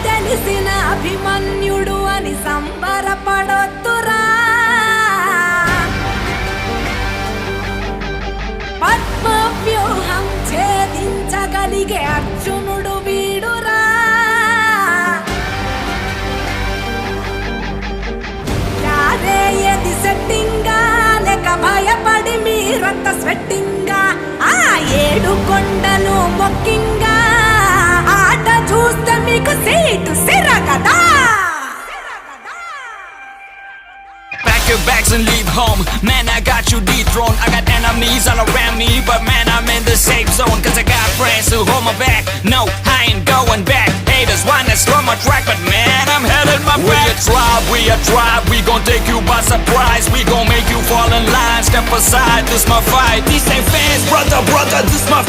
తెలిసిన అభిమన్యుడు అని సంబరపడొద్దురా. పద్మ వ్యూహం ఛేదించగలిగే అర్జునుడు వీడురా. యాదే ఏది సెట్టింగా లేక భయపడి మీరంత స్వెట్టింగా, ఆ 7 కొండలు మొక్కింగా ఆట చూస్తే మీకు seat సిరగదా. Pack your bags and leave home. Man, I got you dethroned. I got enemies all around me, but man, I'm in the safe zone. Cause I got friends who hold my back. No, I ain't going back. Haters wanna slow my track, but man, I'm headed my back. We a tribe, we gon' take you by surprise. We gon' make you fall in line. Step aside, this my fight. These ain't fans, brother, this my